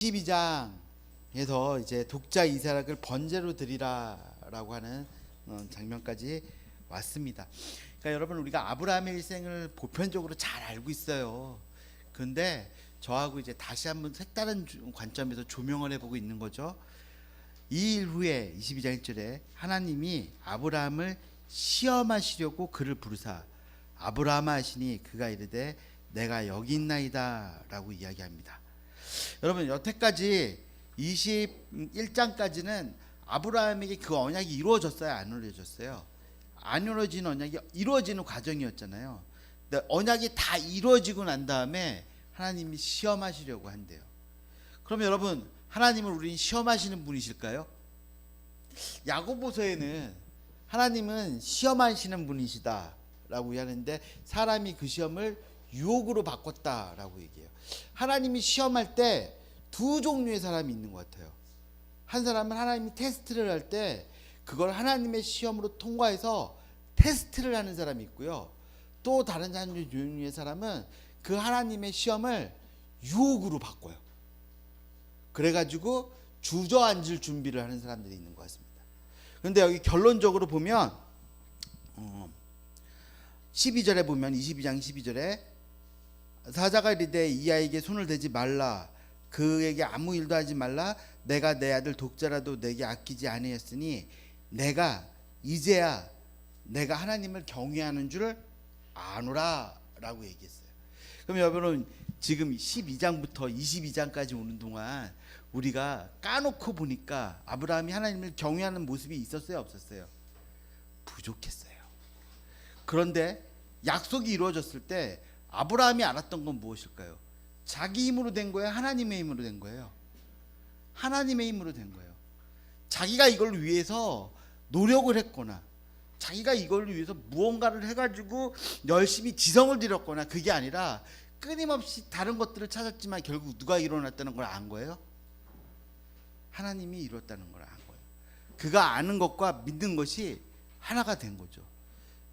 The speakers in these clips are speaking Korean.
12장에서 이제 독자 이삭을 번제로 드리라라고 하는 장면까지 왔습니다. 그러니까 여러분, 우리가 아브라함의 일생을 보편적으로 잘 알고 있어요. 그런데 저하고 이제 다시 한번 색다른 관점에서 조명을 해보고 있는 거죠. 이 일 후에 22장 1절에 하나님이 아브라함을 시험하시려고 그를 부르사 아브라함아 하시니 그가 이르되 내가 여기 있나이다 라고 이야기합니다. 여러분, 여태까지 21장까지는 아브라함에게 그 언약이 이루어졌어요, 안 이루어졌어요? 안 이루어진 언약이 이루어지는 과정이었잖아요. 근데 언약이 다 이루어지고 난 다음에 하나님이 시험하시려고 한대요. 그러면 여러분, 하나님을 우리는 시험하시는 분이실까요? 야고보서에는 하나님은 시험하시는 분이시다 라고 하는데, 사람이 그 시험을 유혹으로 바꿨다라고 얘기해요. 하나님이 시험할 때 두 종류의 사람이 있는 것 같아요. 한 사람은 하나님이 테스트를 할 때 그걸 하나님의 시험으로 통과해서 테스트를 하는 사람이 있고요. 또 다른 종류의 사람은 그 하나님의 시험을 유혹으로 바꿔요. 그래가지고 주저앉을 준비를 하는 사람들이 있는 것 같습니다. 그런데 여기 결론적으로 보면 12절에 보면 22장 12절에 사자가 이르되 이 아이에게 손을 대지 말라, 그에게 아무 일도 하지 말라, 내가 내 아들 독자라도 내게 아끼지 아니했으니 내가 이제야 내가 하나님을 경외하는 줄 아노라 라고 얘기했어요. 그럼 여러분, 지금 12장부터 22장까지 오는 동안 우리가 까놓고 보니까 아브라함이 하나님을 경외하는 모습이 있었어요, 없었어요? 부족했어요. 그런데 약속이 이루어졌을 때 아브라함이 알았던 건 무엇일까요? 자기 힘으로 된 거예요? 하나님의 힘으로 된 거예요? 하나님의 힘으로 된 거예요. 자기가 이걸 위해서 노력을 했거나 자기가 이걸 위해서 무언가를 해가지고 열심히 지성을 들였거나 그게 아니라 끊임없이 다른 것들을 찾았지만 결국 누가 일어났다는 걸 안 거예요? 하나님이 이뤘다는 걸 안 거예요. 그가 아는 것과 믿는 것이 하나가 된 거죠.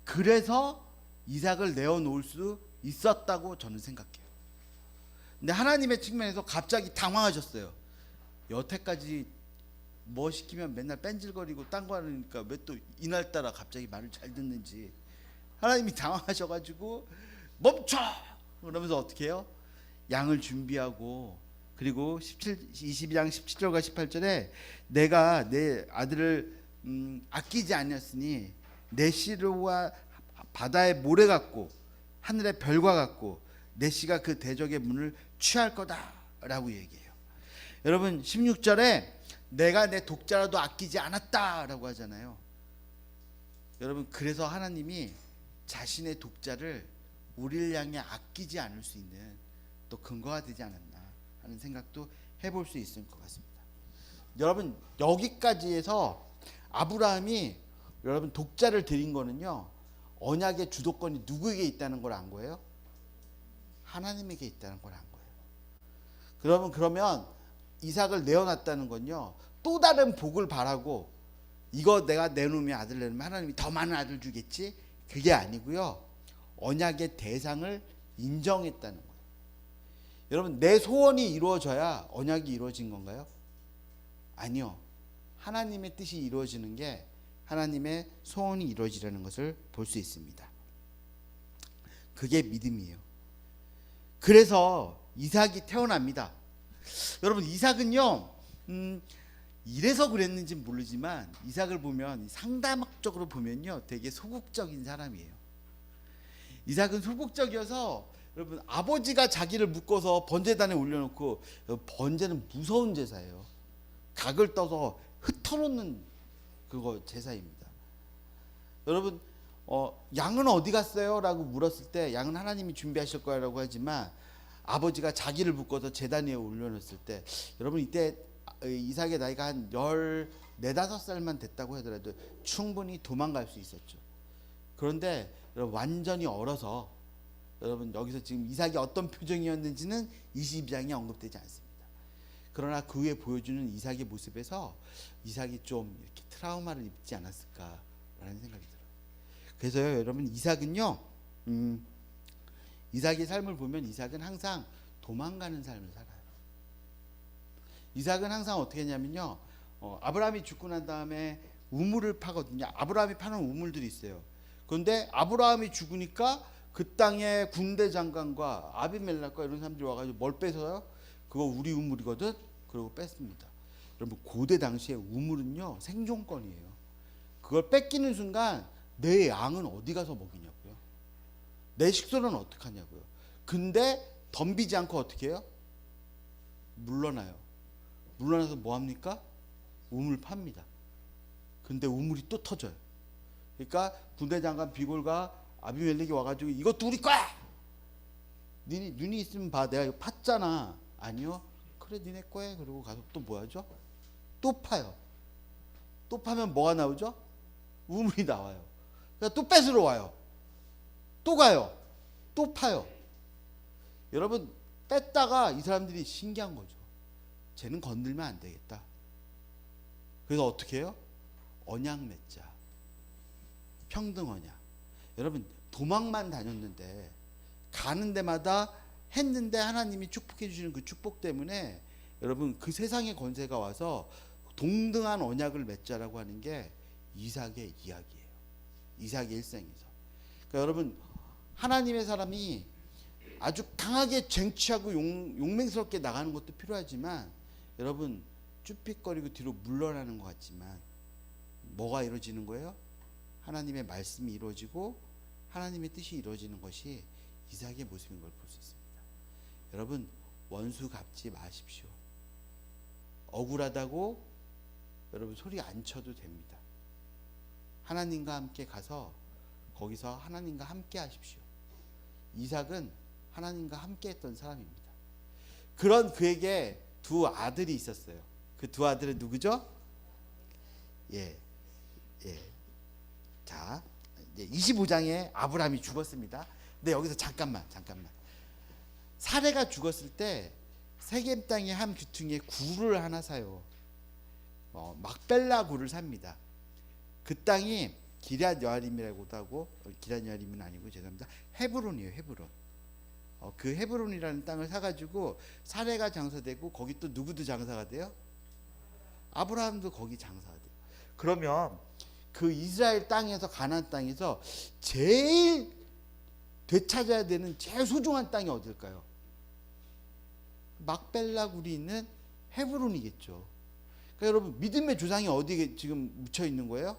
그래서 이삭을 내어놓을 수 있었다고 저는 생각해요. 근데 하나님의 측면에서 갑자기 당황하셨어요. 여태까지 뭐 시키면 맨날 뺀질거리고 딴 거 하니까 왜 또 이날따라 갑자기 말을 잘 듣는지 하나님이 당황하셔가지고 멈춰! 그러면서 어떻게 해요? 양을 준비하고, 그리고 22장 17절과 18절에 내가 내 아들을 아끼지 아니었으니 내 씨와 바다의 모래 같고 하늘의 별과 같고 내 씨가 그 대적의 문을 취할 거다 라고 얘기해요. 여러분, 16절에 내가 내 독자라도 아끼지 않았다 라고 하잖아요. 여러분, 그래서 하나님이 자신의 독자를 우리를 향해 아끼지 않을 수 있는 또 근거가 되지 않았나 하는 생각도 해볼 수 있을 것 같습니다. 여러분, 여기까지 해서 아브라함이 여러분 독자를 드린 거는요, 언약의 주도권이 누구에게 있다는 걸 안 거예요? 하나님에게 있다는 걸 안 거예요. 그러면 이삭을 내어놨다는 건요, 또 다른 복을 바라고 이거 내가 내놓으면 아들 내놓으면 하나님이 더 많은 아들 주겠지, 그게 아니고요, 언약의 대상을 인정했다는 거예요. 여러분, 내 소원이 이루어져야 언약이 이루어진 건가요? 아니요. 하나님의 뜻이 이루어지는 게 하나님의 소원이 이루어지라는 것을 볼 수 있습니다. 그게 믿음이에요. 그래서 이삭이 태어납니다. 여러분, 이삭은요, 이래서 그랬는지 모르지만 이삭을 보면 상담학적으로 보면요, 되게 소극적인 사람이에요. 이삭은 소극적이어서 여러분, 아버지가 자기를 묶어서 번제단에 올려놓고, 번제는 무서운 제사예요. 각을 떠서 흩어놓는 그거 제사입니다. 여러분, 양은 어디 갔어요? 라고 물었을 때 양은 하나님이 준비하실 거라고 하지만 아버지가 자기를 묶어서 제단 위에 올려놓았을 때, 여러분, 이때 이삭의 나이가 한 14, 5살만 됐다고 하더라도 충분히 도망갈 수 있었죠. 그런데 여러분, 완전히 얼어서, 여러분, 여기서 지금 이삭이 어떤 표정이었는지는 22장에 언급되지 않습니다. 그러나 그 후에 보여주는 이삭의 모습에서 이삭이 좀 이렇게 트라우마를 입지 않았을까라는 생각이 들어요. 그래서요, 여러분, 이삭은요, 이삭의 삶을 보면 이삭은 항상 도망가는 삶을 살아요. 이삭은 항상 어떻게 했냐면요. 아브라함이 죽고 난 다음에 우물을 파거든요. 아브라함이 파는 우물들이 있어요. 그런데 아브라함이 죽으니까 그 땅에 군대 장관과 아비멜렉과 이런 사람들이 와가지고 뭘 뺏어요? 그거 우리 우물이거든. 그리고 뺐습니다. 여러분 고대 당시에 우물은요 생존권이에요. 그걸 뺏기는 순간 내 양은 어디 가서 먹이냐고요. 내 식소는 어떻게 하냐고요. 근데 덤비지 않고 어떻게 해요? 물러나요. 물러나서 뭐 합니까? 우물 팝니다. 근데 우물이 또 터져요. 그러니까 군대 장관 비골과 아비멜렉이 와가지고 이것도 우리 거야. 눈이 있으면 봐. 내가 이거 팠잖아. 아니요. 그래 니네 거야. 그리고 가서 또 뭐 하죠? 또 파요. 또 파면 뭐가 나오죠? 우물이 나와요. 그러니까 또 뺏으러 와요. 또 가요. 또 파요. 여러분 뺐다가 이 사람들이 신기한 거죠. 쟤는 건들면 안 되겠다. 그래서 어떻게 해요? 언약 맺자. 평등 언약. 여러분 도망만 다녔는데 가는 데마다 했는데 하나님이 축복해 주시는 그 축복 때문에 여러분 그 세상의 권세가 와서 동등한 언약을 맺자라고 하는 게 이삭의 이야기예요. 이삭의 일생에서. 그러니까 여러분 하나님의 사람이 아주 강하게 쟁취하고 용맹스럽게 나가는 것도 필요하지만 여러분 쭈삣거리고 뒤로 물러나는 것 같지만 뭐가 이루어지는 거예요? 하나님의 말씀이 이루어지고 하나님의 뜻이 이루어지는 것이 이삭의 모습인 걸 볼 수 있습니다. 여러분 원수 갚지 마십시오. 억울하다고 여러분 소리 안 쳐도 됩니다. 하나님과 함께 가서 거기서 하나님과 함께 하십시오. 이삭은 하나님과 함께 했던 사람입니다. 그런 그에게 두 아들이 있었어요. 그 두 아들은 누구죠? 예. 자, 이제 25장에 아브라함이 죽었습니다. 근데 여기서 잠깐만. 사레가 죽었을 때 세겜 땅의 한 귀퉁이에 굴을 하나 사요. 막벨라 굴을 삽니다. 그 땅이 기럇 여아림이라고도 하고 기럇 여아림은 아니고 죄송합니다. 헤브론이에요. 헤브론. 그 헤브론이라는 땅을 사가지고 사레가 장사되고 거기 또 누구도 장사가 돼요? 아브라함도 거기 장사가 돼요. 그러면 그 이스라엘 땅에서 가나안 땅에서 제일 되찾아야 되는 제일 소중한 땅이 어딜까요? 막벨라 굴이 있는 헤브론이겠죠. 그러니까 여러분 믿음의 조상이 어디에 지금 묻혀 있는 거예요?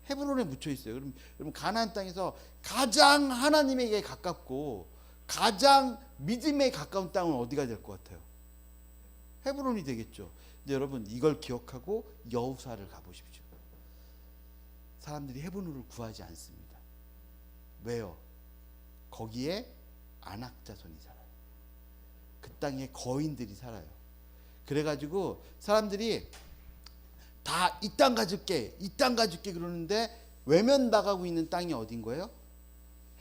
헤브론에 묻혀 있어요. 그럼 여러분 가나안 땅에서 가장 하나님에게 가깝고 가장 믿음에 가까운 땅은 어디가 될 것 같아요? 헤브론이 되겠죠. 근데 여러분 이걸 기억하고 여호사를 가보십시오. 사람들이 헤브론을 구하지 않습니다. 왜요? 거기에 아낙 자손이 살아요. 그 땅에 거인들이 살아요. 그래가지고 사람들이 다 이 땅 가질게 그러는데 외면 나가고 있는 땅이 어딘 거예요?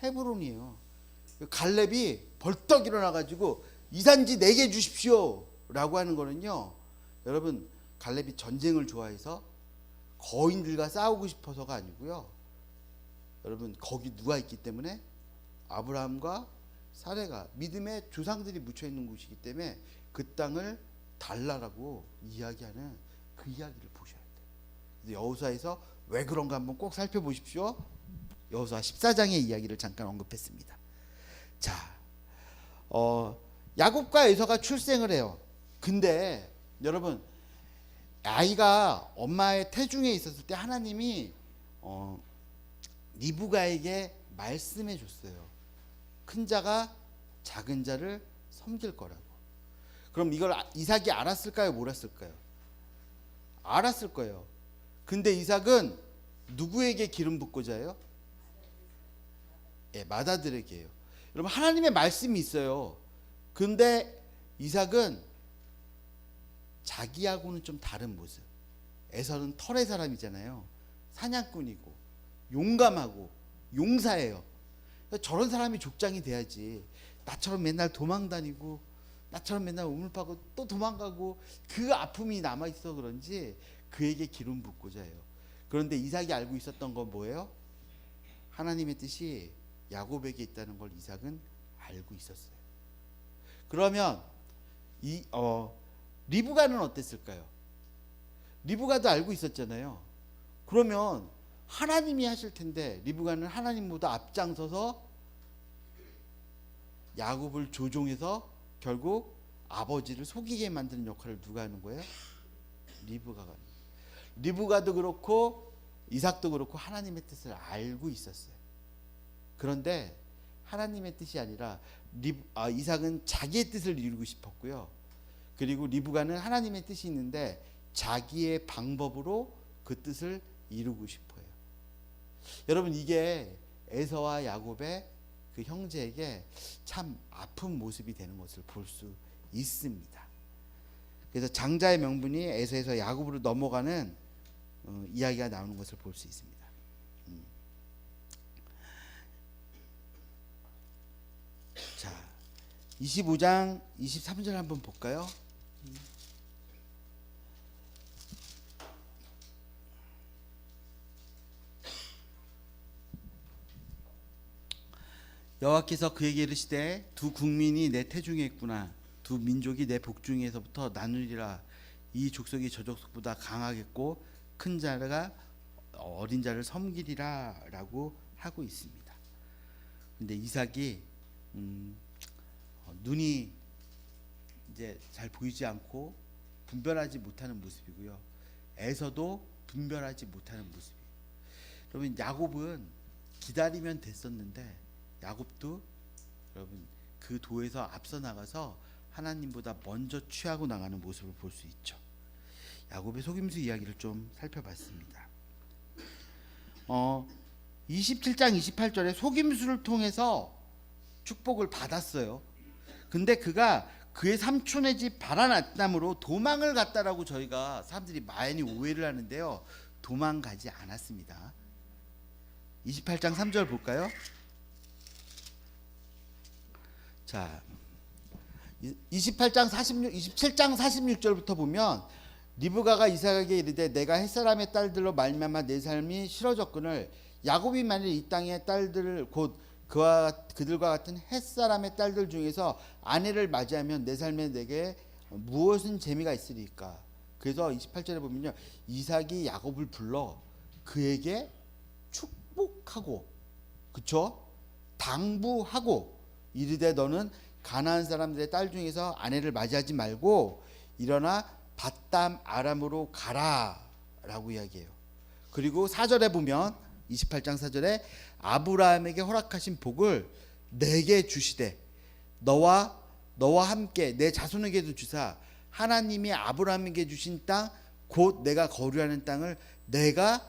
헤브론이에요. 갈렙이 벌떡 일어나가지고 이 산지 내게 주십시오 라고 하는 거는요, 여러분 갈렙이 전쟁을 좋아해서 거인들과 싸우고 싶어서가 아니고요, 여러분 거기 누가 있기 때문에 아브라함과 사레가 믿음의 조상들이 묻혀있는 곳이기 때문에 그 땅을 달라라고 이야기하는 그 이야기를 보셔야 돼요. 여호수아에서 왜 그런가 한번 꼭 살펴보십시오. 여호수아 14장의 이야기를 잠깐 언급했습니다. 자, 야곱과 에서가 출생을 해요. 근데 여러분 아이가 엄마의 태중에 있었을 때 하나님이 리브가에게 말씀해 줬어요. 큰 자가 작은 자를 섬길 거라고. 그럼 이걸 이삭이 알았을까요? 몰랐을까요? 알았을 거예요. 근데 이삭은 누구에게 기름 붓고자 해요? 맏아들에게요. 여러분 하나님의 말씀이 있어요. 근데 이삭은 자기하고는 좀 다른 모습. 에서는 털의 사람이잖아요. 사냥꾼이고 용감하고 용사예요. 저런 사람이 족장이 돼야지. 나처럼 맨날 도망다니고 나처럼 맨날 우물 파고 또 도망가고 그 아픔이 남아있어 그런지 그에게 기름 붓고자 해요. 그런데 이삭이 알고 있었던 건 뭐예요? 하나님의 뜻이 야곱에게 있다는 걸 이삭은 알고 있었어요. 그러면 리브가는 어땠을까요? 리브가도 알고 있었잖아요. 그러면 하나님이 하실 텐데 리브가는 하나님보다 앞장서서 야곱을 조종해서 결국 아버지를 속이게 만드는 역할을 누가 하는 거예요? 리브가가 하는 거예요. 리브가도 그렇고 이삭도 그렇고 하나님의 뜻을 알고 있었어요. 그런데 하나님의 뜻이 아니라 이삭은 자기의 뜻을 이루고 싶었고요. 그리고 리브가는 하나님의 뜻이 있는데 자기의 방법으로 그 뜻을 이루고 싶어요. 여러분, 이게 에서와 야곱의 그 형제에게 참 아픈 모습이 되는 것을 볼 수 있습니다. 그래서 장자의 명분이 에서에서 야곱으로 넘어가는 이야기가 나오는 것을 볼 수 있습니다. 자, 25장 23절 한번 볼까요? 여호와께서 그에게 이르시되 두 국민이 내 태중에 있구나. 두 민족이 내 복중에서부터 나누리라. 이 족속이 저 족속보다 강하겠고 큰 자가 어린 자를 섬기리라 라고 하고 있습니다. 근데 이삭이 눈이 이제 잘 보이지 않고 분별하지 못하는 모습이고요. 에서도 분별하지 못하는 모습이에요. 여러분, 야곱은 기다리면 됐었는데 야곱도 여러분 그 도에서 앞서 나가서 하나님보다 먼저 취하고 나가는 모습을 볼 수 있죠. 야곱의 속임수 이야기를 좀 살펴봤습니다. 27장 28절에 속임수를 통해서 축복을 받았어요. 근데 그가 그의 삼촌의 집 바라낫담으로 도망을 갔다라고 저희가 사람들이 많이 오해를 하는데요. 도망가지 않았습니다. 28장 3절 볼까요? 자, 27장 46절부터 보면 리브가가 이삭에게 이르되 내가 햇사람의 딸들로 말미암아 내 삶이 싫어졌거늘 야곱이 만일 이 땅의 딸들을 곧 그들과 같은 햇사람의 딸들 중에서 아내를 맞이하면 내 삶에 내게 무엇은 재미가 있으리까. 그래서 28절에 보면요, 이삭이 야곱을 불러 그에게 축복하고, 그쵸? 당부하고 이르되 너는 가나안 사람들의 딸 중에서 아내를 맞이하지 말고 일어나 밧담 아람으로 가라 라고 이야기해요. 그리고 4절에 보면 28장 4절에 아브라함에게 허락하신 복을 내게 주시되 너와 함께 내 자손에게도 주사 하나님이 아브라함에게 주신 땅 곧 내가 거류하는 땅을 내가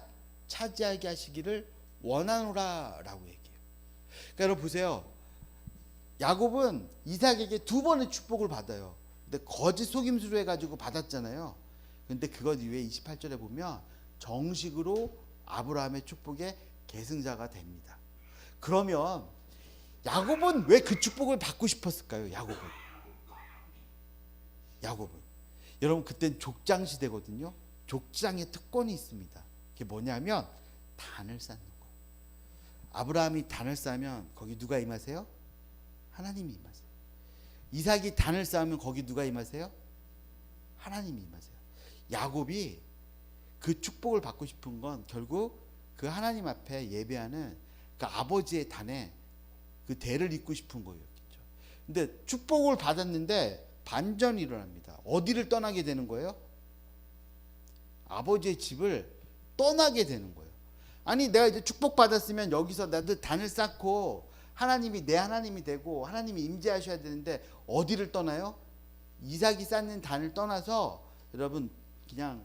차지하게 하시기를 원하노라 라고 얘기해요. 그러니까 여러분 보세요. 야곱은 이삭에게 두 번의 축복을 받아요. 근데 거짓 속임수로 해가지고 받았잖아요. 근데 그것 이후에 28절에 보면 정식으로 아브라함의 축복의 계승자가 됩니다. 그러면 야곱은 왜 그 축복을 받고 싶었을까요? 야곱은 여러분 그땐 족장 시대거든요. 족장의 특권이 있습니다. 그게 뭐냐면 단을 쌓는 거예요. 아브라함이 단을 쌓으면 거기 누가 임하세요? 하나님이 임하세요. 이삭이 단을 쌓으면 거기 누가 임하세요? 하나님이 임하세요. 야곱이 그 축복을 받고 싶은 건 결국 그 하나님 앞에 예배하는 그 아버지의 단에 그 대를 잇고 싶은 거였겠죠. 근데 축복을 받았는데 반전이 일어납니다. 어디를 떠나게 되는 거예요? 아버지의 집을 떠나게 되는 거예요. 아니 내가 이제 축복 받았으면 여기서 나도 단을 쌓고 하나님이 내 하나님이 되고 하나님이 임재하셔야 되는데 어디를 떠나요? 이삭이 쌓는 단을 떠나서 여러분 그냥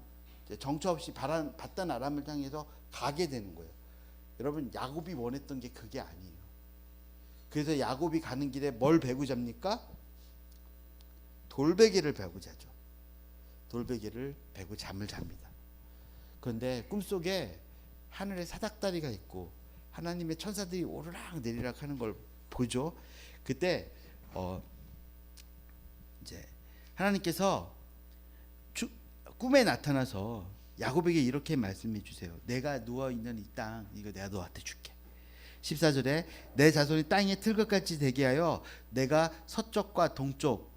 정처 없이 밧단 아람을 향해서 가게 되는 거예요. 여러분 야곱이 원했던 게 그게 아니에요. 그래서 야곱이 가는 길에 뭘 베고 잡니까? 돌베개를 베고 자죠. 돌베개를 베고 잠을 잡니다. 그런데 꿈속에 하늘에 사닥다리가 있고 하나님의 천사들이 오르락 내리락 하는 걸 보죠. 그때 이제 하나님께서 꿈에 나타나서 야곱에게 이렇게 말씀해 주세요. 내가 누워 있는 이 땅 이거 내가 너한테 줄게. 14절에 내 자손이 땅의 틀것같이 되게 하여 내가 서쪽과 동쪽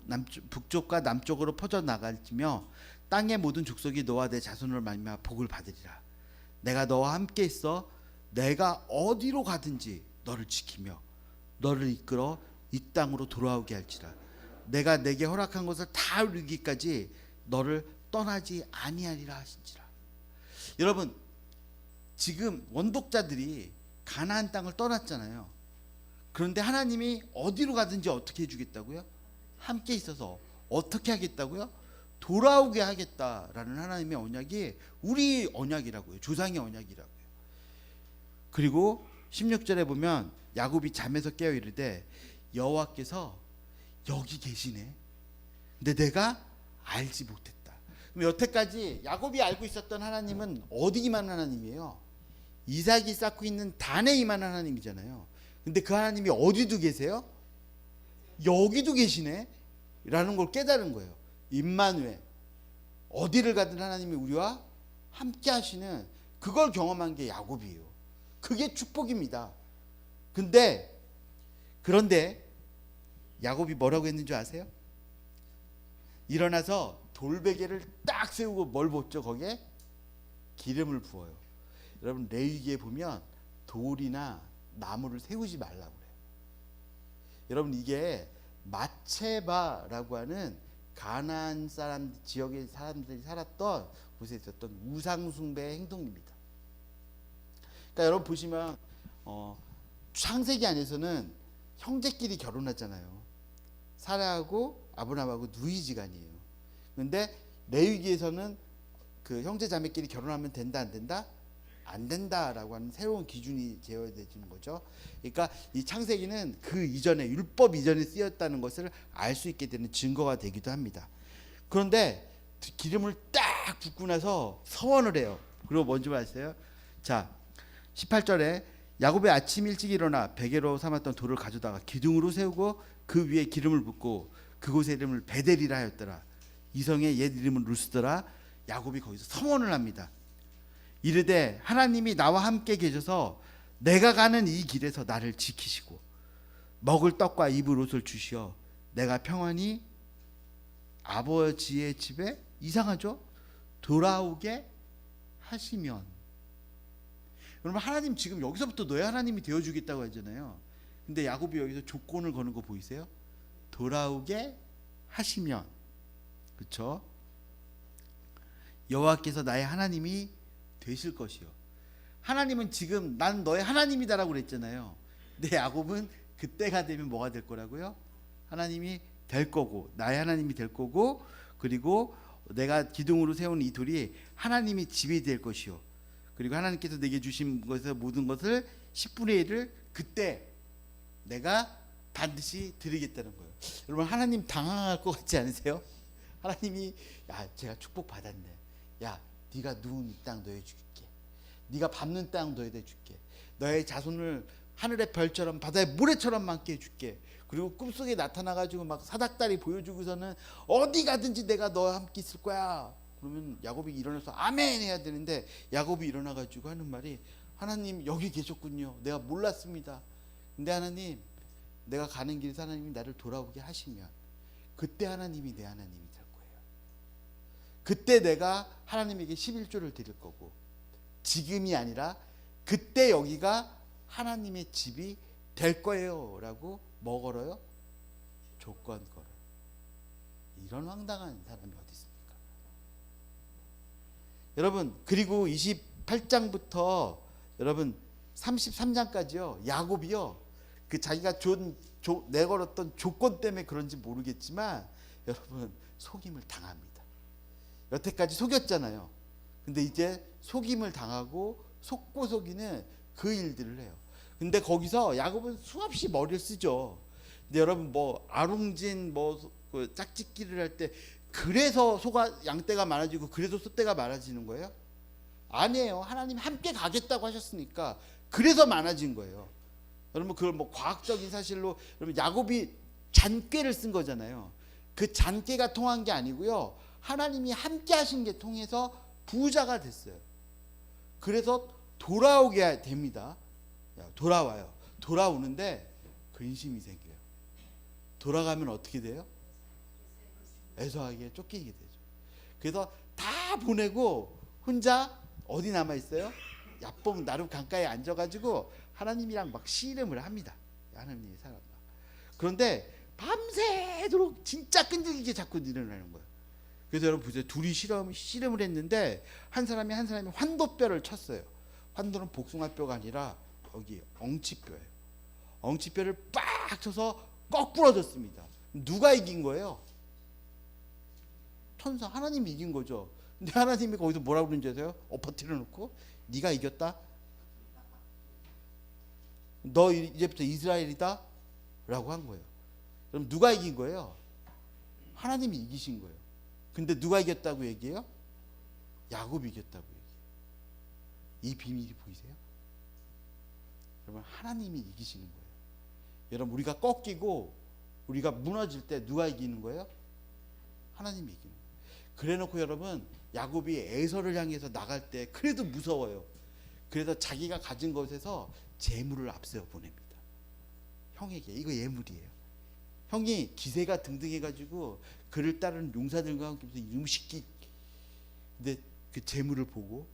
북쪽과 남쪽으로 퍼져 나갈지며 땅의 모든 족속이 너와 내 자손으로 말미암아 복을 받으리라. 내가 너와 함께 있어 내가 어디로 가든지 너를 지키며 너를 이끌어 이 땅으로 돌아오게 할지라. 내가 내게 허락한 것을 다 이루기까지 너를 떠나지 아니하리라 하신지라. 여러분, 지금 원독자들이 가나안 땅을 떠났잖아요. 그런데 하나님이 어디로 가든지 어떻게 해주겠다고요? 함께 있어서 어떻게 하겠다고요? 돌아오게 하겠다라는 하나님의 언약이 우리 언약이라고요. 조상의 언약이라고요. 그리고 16절에 보면 야곱이 잠에서 깨어 이르되 여호와께서 여기 계시네. 근데 내가 알지 못했다. 그럼 여태까지 야곱이 알고 있었던 하나님은 어디 임한 하나님이에요? 이삭이 쌓고 있는 단에 임한 하나님이잖아요. 근데 그 하나님이 어디도 계세요? 여기도 계시네 라는 걸 깨달은 거예요. 임마누엘, 어디를 가든 하나님이 우리와 함께 하시는, 그걸 경험한 게 야곱이에요. 그게 축복입니다. 그런데 야곱이 뭐라고 했는 줄 아세요? 일어나서 돌베개를 딱 세우고 뭘 붓죠? 거기에 기름을 부어요. 여러분, 레위기에 보면 돌이나 나무를 세우지 말라고 그래요. 여러분, 이게 마체바라고 하는 가나안 사람 지역의 사람들이 살았던 곳에 있었던 우상 숭배의 행동입니다. 그러니까 여러분 보시면 창세기 안에서는 형제끼리 결혼하잖아요. 사라하고 아브라함하고 누이지간이에요. 그런데 레위기에서는 그 형제 자매끼리 결혼하면 된다 안 된다? 안 된다라고 하는 새로운 기준이 제어되는 거죠. 그러니까 이 창세기는 그 이전에, 율법 이전에 쓰였다는 것을 알 수 있게 되는 증거가 되기도 합니다. 그런데 기름을 딱 붓고 나서 서원을 해요. 그리고 뭔지 아세요? 자, 18절에 야곱이 아침 일찍 일어나 베개로 삼았던 돌을 가져다가 기둥으로 세우고 그 위에 기름을 붓고 그곳의 이름을 베델이라 하였더라. 이성의 옛 이름은 루스더라. 야곱이 거기서 서원을 합니다. 이르되 하나님이 나와 함께 계셔서 내가 가는 이 길에서 나를 지키시고 먹을 떡과 입을 옷을 주시어 내가 평안히 아버지의 집에, 이상하죠? 돌아오게 하시면. 여러분, 하나님 지금 여기서부터 너의 하나님이 되어주겠다고 하잖아요. 근데 야곱이 여기서 조건을 거는 거 보이세요? 돌아오게 하시면. 그렇죠? 여호와께서 나의 하나님이 되실 것이요. 하나님은 지금 난 너의 하나님이다라고 그랬잖아요. 근데 야곱은 그때가 되면 뭐가 될 거라고요? 하나님이 될 거고, 나의 하나님이 될 거고, 그리고 내가 기둥으로 세운 이 돌이 하나님이 집이 될 것이요. 그리고 하나님께서 내게 주신 것에서 모든 것을 10분의 1을 그때 내가 반드시 드리겠다는 거예요. 여러분, 하나님 당황할 것 같지 않으세요? 하나님이, 야, 제가 축복 받았네. 야, 네가 누운 이 땅 너에 줄게. 네가 밟는 땅 너에게 줄게. 너의 자손을 하늘의 별처럼 바다의 모래처럼 많게 해줄게. 그리고 꿈속에 나타나가지고 막 사닥다리 보여주고서는 어디 가든지 내가 너와 함께 있을 거야. 그러면 야곱이 일어나서 아멘 해야 되는데, 야곱이 일어나가지고 하는 말이, 하나님 여기 계셨군요. 내가 몰랐습니다. 근데 하나님, 내가 가는 길에서 하나님이 나를 돌아오게 하시면 그때 하나님이 내 하나님이 될 거예요. 그때 내가 하나님에게 11조를 드릴 거고, 지금이 아니라 그때 여기가 하나님의 집이 될 거예요 라고 뭐 걸어요? 조건 걸어요. 이런 황당한 사람이 어디 있습니까? 여러분, 그리고 28장부터 여러분 33장까지요, 야곱이요, 그 자기가 내걸었던 조건 때문에 그런지 모르겠지만 여러분 속임을 당합니다. 여태까지 속였잖아요. 근데 이제 속임을 당하고 속고 속이는 그 일들을 해요. 근데 거기서 야곱은 수없이 머리를 쓰죠. 근데 여러분, 뭐 아룽진 그 짝짓기를 할 때 그래서 양떼가 많아지고 그래서 소떼가 많아지는 거예요? 아니에요. 하나님 함께 가겠다고 하셨으니까 그래서 많아진 거예요. 여러분, 그걸 뭐 과학적인 사실로, 여러분 야곱이 잔꾀를 쓴 거잖아요. 그 잔꾀가 통한 게 아니고요, 하나님이 함께 하신 게 통해서 부자가 됐어요. 그래서 돌아오게 됩니다. 돌아와요. 돌아오는데 근심이 생겨요. 돌아가면 어떻게 돼요? 에서에게 쫓기게 되죠. 그래서 다 보내고 혼자 어디 남아 있어요? 야뽕 나루 강가에 앉아가지고 하나님이랑 막 씨름을 합니다. 하나님의 사람. 그런데 밤새도록 진짜 끈질기게 자꾸 일어나는 거예요. 그래서 여러분 보세요. 둘이 씨름을 했는데 한 사람이 환도뼈를 쳤어요. 환도는 복숭아뼈가 아니라 여기 엉치뼈예요. 엉치뼈를 빡 쳐서 꺾 부러졌습니다. 누가 이긴 거예요? 천사 하나님이 이긴 거죠. 근데 하나님이 거기서 뭐라고 그러는지 아세요? 엎어뜨려 놓고 네가 이겼다. 너 이제부터 이스라엘이다 라고 한 거예요. 그럼 누가 이긴 거예요? 하나님이 이기신 거예요. 근데 누가 이겼다고 얘기해요? 야곱이 이겼다고 얘기해요. 이 비밀이 보이세요? 여러분 하나님이 이기시는 거예요. 여러분 우리가 꺾이고 우리가 무너질 때 누가 이기는 거예요? 하나님이 이기는 거예요. 그래놓고 여러분 야곱이 에서를 향해서 나갈 때 그래도 무서워요. 그래서 자기가 가진 것에서 재물을 앞세워 보냅니다. 형에게. 이거 예물이에요. 형이 기세가 등등해가지고 그를 따르는 용사들과 함께 음식기. 근데 그 재물을 보고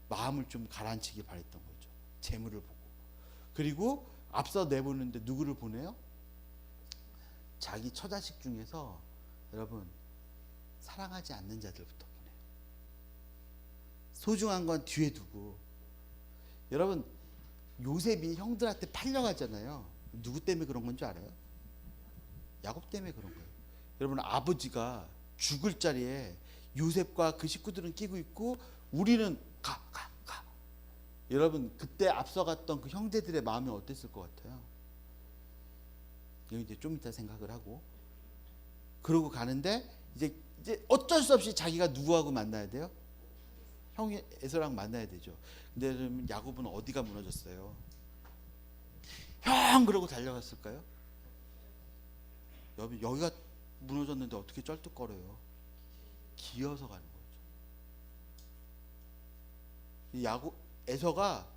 마음을 좀 가라앉히길 바랬던 거죠. 재물을 보고. 그리고 앞서 내보는데 누구를 보내요? 자기 처자식 중에서 여러분 사랑하지 않는 자들부터 보내요. 소중한 건 뒤에 두고. 여러분 요셉이 형들한테 팔려가잖아요. 누구 때문에 그런 건 줄 알아요? 야곱 때문에 그런 거예요. 여러분 아버지가 죽을 자리에 요셉과 그 식구들은 끼고 있고 우리는 가. 여러분 그때 앞서갔던 그 형제들의 마음이 어땠을 것 같아요? 이제 좀 이따 생각을 하고 그러고 가는데 이제 어쩔 수 없이 자기가 누구하고 만나야 돼요? 형이 에서랑 만나야 되죠. 근데 그러면 야곱은 어디가 무너졌어요? 형 그러고 달려갔을까요? 여기가 무너졌는데 어떻게 쩔뚝거려요? 기어서 가는 거죠. 에서가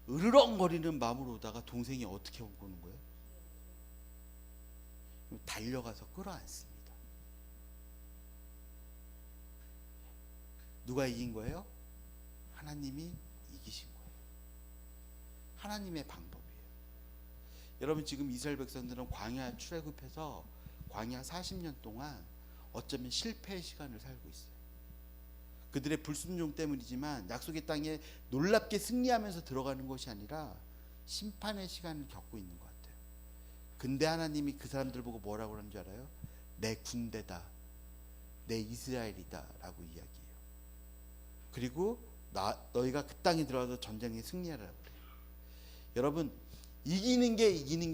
으르렁거리는 마음으로 오다가 동생이 어떻게 오는 거예요? 달려가서 끌어안습니다. 누가 이긴 거예요? 하나님이 이기신 거예요. 하나님의 방법이에요. 여러분 지금 이스라엘 백성들은 광야 출애굽해서 광야 40년 동안 어쩌면 실패의 시간을 살고 있어요. 그들의 불순종 때문이지만 약속의 땅에 놀랍게 승리하면서 들어가는 것이 아니라 심판의 시간을 겪고 있는 것 같아요. 근데 하나님이 그 사람들 보고 뭐라고 하는 줄 알아요? 내 군대다, 내 이스라엘이다 라고 이야기해요. 그리고 너희가 그 땅에 들어가서 전쟁에 승리하라고 그래요. 여러분 이기는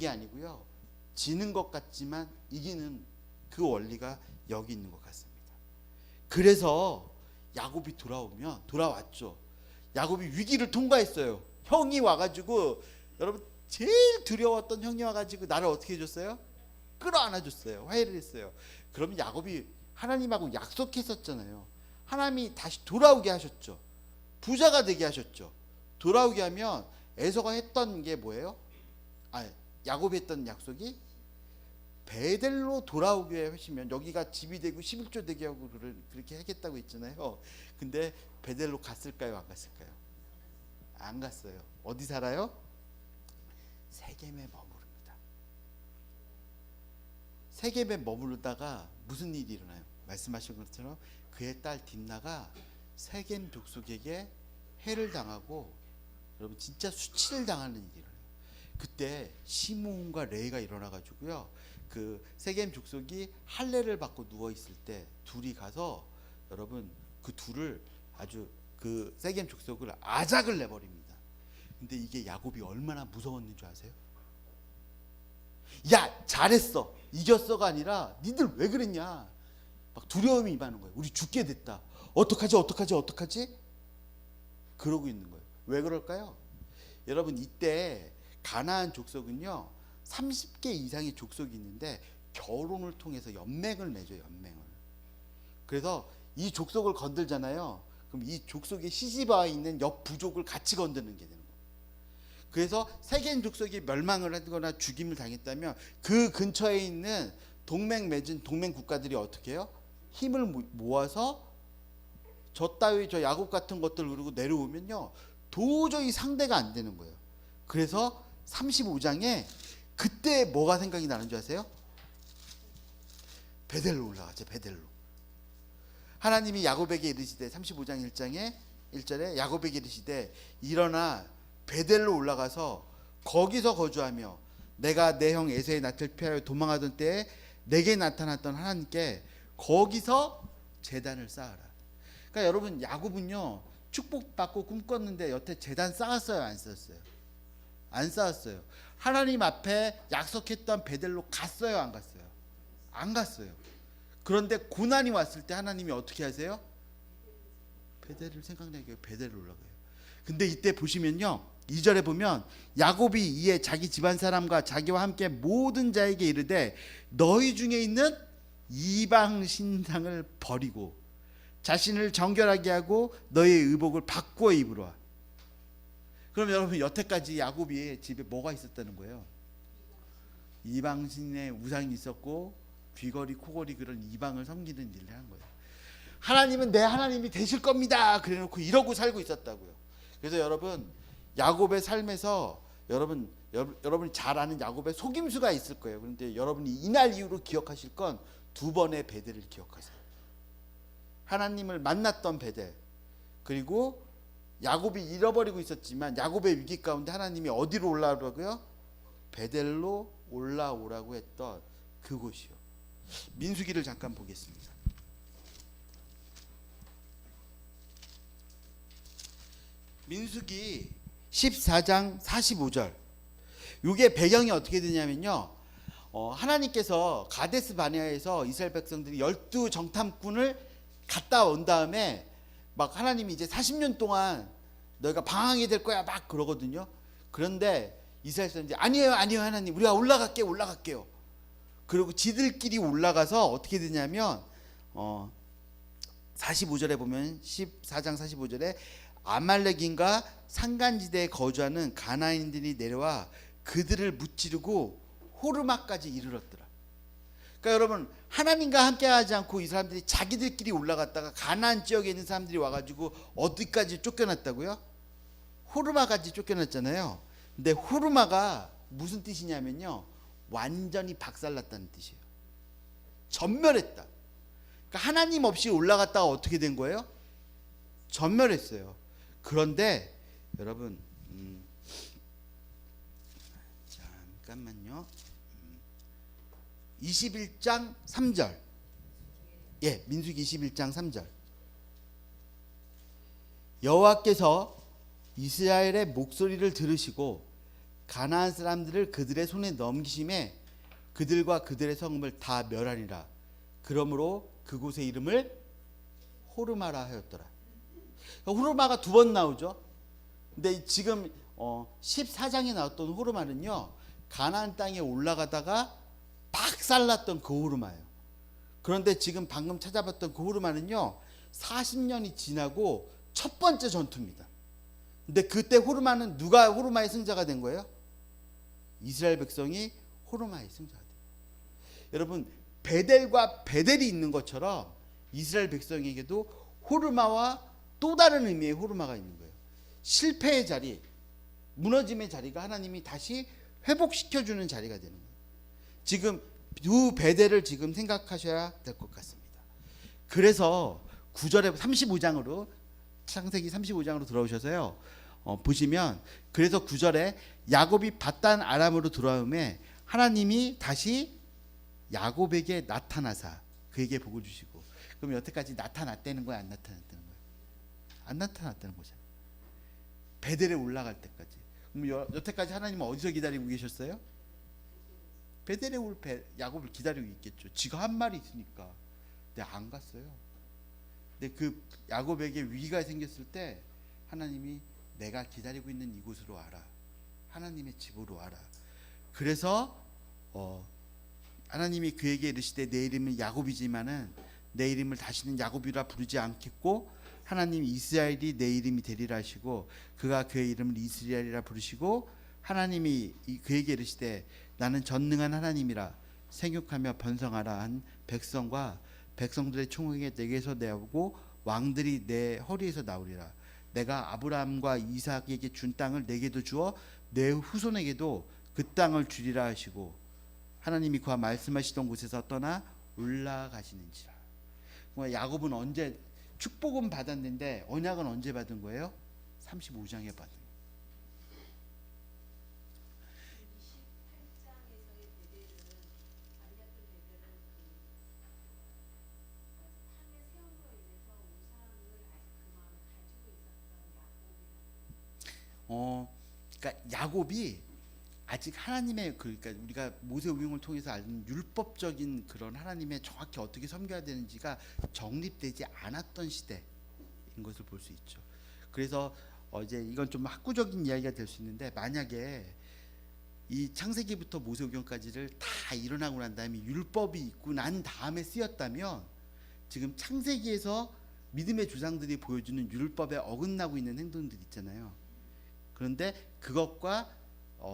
게 아니고요, 지는 것 같지만 이기는 그 원리가 여기 있는 것 같습니다. 그래서 야곱이 돌아왔죠. 야곱이 위기를 통과했어요. 형이 와가지고, 여러분 제일 두려웠던 형이 와가지고 나를 어떻게 해줬어요? 끌어안아줬어요. 화해를 했어요. 그러면 야곱이 하나님하고 약속했었잖아요. 하나님이 다시 돌아오게 하셨죠. 부자가 되게 하셨죠. 돌아오게 하면 에서가 했던 게 뭐예요? 야곱이 했던 약속이 베델로 돌아오게 하시면 여기가 집이 되고 11조 되게 하고 그렇게 하겠다고 했잖아요. 근데 베델로 갔을까요? 안 갔을까요? 안 갔어요. 어디 살아요? 세겜에 머무릅니다. 세겜에 머무르다가 무슨 일이 일어나요? 말씀하신 것처럼 그의 딸 딥나가 세겜 족속에게 해를 당하고, 여러분 진짜 수치를 당하는 일이 일어나요. 그때 시므온과 레이가 일어나가지고요, 그 세겜 족속이 할례를 받고 누워 있을 때 둘이 가서 여러분 그 둘을 아주 그 세겜 족속을 아작을 내버립니다. 근데 이게 야곱이 얼마나 무서웠는 줄 아세요? 야 잘했어 이겼어가 아니라 니들 왜 그랬냐, 막 두려움이 임하는 거예요. 우리 죽게 됐다. 어떡하지? 그러고 있는 거예요. 왜 그럴까요? 여러분 이때 가나안 족속은요 30개 이상의 족속이 있는데 결혼을 통해서 연맹을 맺어요. 연맹을. 그래서 이 족속을 건들잖아요. 그럼 이 족속에 시집와 있는 옆 부족을 같이 건드는 게 되는 거예요. 그래서 세겜 족속이 멸망을 하거나 죽임을 당했다면 그 근처에 있는 동맹 맺은 동맹 국가들이 어떻게 해요? 힘을 모아서 저 따위 저 야곱 같은 것들 그리고 내려오면요 도저히 상대가 안 되는 거예요. 그래서 35장에 그때 뭐가 생각이 나는 줄 아세요? 베델로 올라가죠. 베델로. 하나님이 야곱에게 이르시되 35장 1절에 야곱에게 이르시되 일어나 베델로 올라가서 거기서 거주하며 내가 내 형 에서의 낯을 피하여 도망하던 때에 내게 나타났던 하나님께 거기서 제단을 쌓아라. 그러니까 여러분 야곱은요 축복받고 꿈꿨는데 여태 제단 쌓았어요, 안 쌓았어요? 안 쌓았어요. 하나님 앞에 약속했던 베델로 갔어요, 안 갔어요? 안 갔어요. 그런데 고난이 왔을 때 하나님이 어떻게 하세요? 베델을 생각나게 베델을 올라가요. 근데 이때 보시면요 2절에 보면 야곱이 이에 자기 집안 사람과 자기와 함께 모든 자에게 이르되 너희 중에 있는 이방 신상을 버리고 자신을 정결하게 하고 너의 의복을 바꾸어 입으라. 그럼 여러분 여태까지 야곱이 집에 뭐가 있었다는 거예요? 이방신의 우상이 있었고 귀걸이 코걸이 그런 이방을 섬기는 일을 한 거예요. 하나님은 내 하나님이 되실 겁니다 그래놓고 이러고 살고 있었다고요. 그래서 여러분 야곱의 삶에서 여러분이 잘 아는 야곱의 속임수가 있을 거예요. 그런데 여러분이 이날 이후로 기억하실 건 두 번의 베델을 기억하세요. 하나님을 만났던 베델, 그리고 야곱이 잃어버리고 있었지만 야곱의 위기 가운데 하나님이 어디로 올라오라고요? 베델로 올라오라고 했던 그곳이요. 민수기를 잠깐 보겠습니다. 민수기 14장 45절. 이게 배경이 어떻게 되냐면요 하나님께서 가데스 바네아에서 이스라엘 백성들이 12 정탐꾼을 갔다 온 다음에 막 하나님이 이제 40년 동안 너희가 방황이 될 거야 막 그러거든요. 그런데 이스라엘 사람들이 아니에요 하나님 우리가 올라갈게요. 그리고 지들끼리 올라가서 어떻게 되냐면 45절에 보면 14장 45절에 아말렉인과 산간지대에 거주하는 가나안인들이 내려와 그들을 무찌르고 호르마까지 이르렀더라. 그러니까 여러분 하나님과 함께하지 않고 이 사람들이 자기들끼리 올라갔다가 가나안 지역에 있는 사람들이 와가지고 어디까지 쫓겨났다고요? 호르마까지 쫓겨났잖아요. 근데 호르마가 무슨 뜻이냐면요 완전히 박살났다는 뜻이에요. 전멸했다. 그러니까 하나님 없이 올라갔다가 어떻게 된 거예요? 전멸했어요. 그런데 여러분 잠깐만요. 21장 3절. 예, 민수기 21장 3절. 여호와께서 이스라엘의 목소리를 들으시고 가나안 사람들을 그들의 손에 넘기심에 그들과 그들의 성읍을 다 멸하리라. 그러므로 그곳의 이름을 호르마라 하였더라. 호르마가 두 번 나오죠. 근데 지금 14장에 나왔던 호르마는요 가나안 땅에 올라가다가 박살났던 그 호르마예요. 그런데 지금 방금 찾아봤던 그 호르마는요 40년이 지나고 첫 번째 전투입니다. 근데 그때 호르마는 누가 호르마의 승자가 된 거예요? 이스라엘 백성이 호르마의 승자가 돼요. 여러분 베델과 베델이 있는 것처럼 이스라엘 백성에게도 호르마와 또 다른 의미의 호르마가 있는 거예요. 실패의 자리, 무너짐의 자리가 하나님이 다시 회복시켜주는 자리가 되는 거예요. 지금 두 베델을 지금 생각하셔야 될 것 같습니다. 그래서 9절에 35장으로 창세기 35장으로 들어오셔서요. 보시면 그래서 9절에 야곱이 밧단 아람으로 돌아오매 하나님이 다시 야곱에게 나타나사 그에게 복을 주시고. 그럼 여태까지 나타났다는 거야, 안 나타났다는 거야? 안 나타났다는 거잖아요. 베델에 올라갈 때까지. 그럼 여태까지 하나님은 어디서 기다리고 계셨어요? 베델에 올 야곱을 기다리고 있겠죠. 지가 한 말이 있으니까. 근데 안 갔어요. 근데 그 야곱에게 위기가 생겼을 때 하나님이 내가 기다리고 있는 이곳으로 와라. 하나님의 집으로 와라. 그래서 하나님이 그에게 이르시되 내 이름은 야곱이지만은 내 이름을 다시는 야곱이라 부르지 않겠고 하나님 이스라엘이 내 이름이 되리라 하시고 그가 그의 이름을 이스라엘이라 부르시고 하나님이 그에게 이르시되 나는 전능한 하나님이라 생육하며 번성하라 한 백성과 백성들의 총에게 내게서 내오고 왕들이 내 허리에서 나오리라. 내가 아브라함과 이삭에게 준 땅을 내게도 주어 내 후손에게도 그 땅을 주리라 하시고 하나님이 그와 말씀하시던 곳에서 떠나 올라가시는지라. 야곱은 언제 축복은 받았는데 언약은 언제 받은 거예요? 35장에 받은 거예요. 그러니까 야곱이 아직 하나님의 그러니까 우리가 모세오경을 통해서 아는 율법적인 그런 하나님의 정확히 어떻게 섬겨야 되는지가 정립되지 않았던 시대인 것을 볼 수 있죠. 그래서 이제 이건 좀 학구적인 이야기가 될 수 있는데 만약에 이 창세기부터 모세오경까지를 다 일어나고 난 다음에 율법이 있고 난 다음에 쓰였다면 지금 창세기에서 믿음의 조상들이 보여주는 율법에 어긋나고 있는 행동들 있잖아요. 그런데 그것과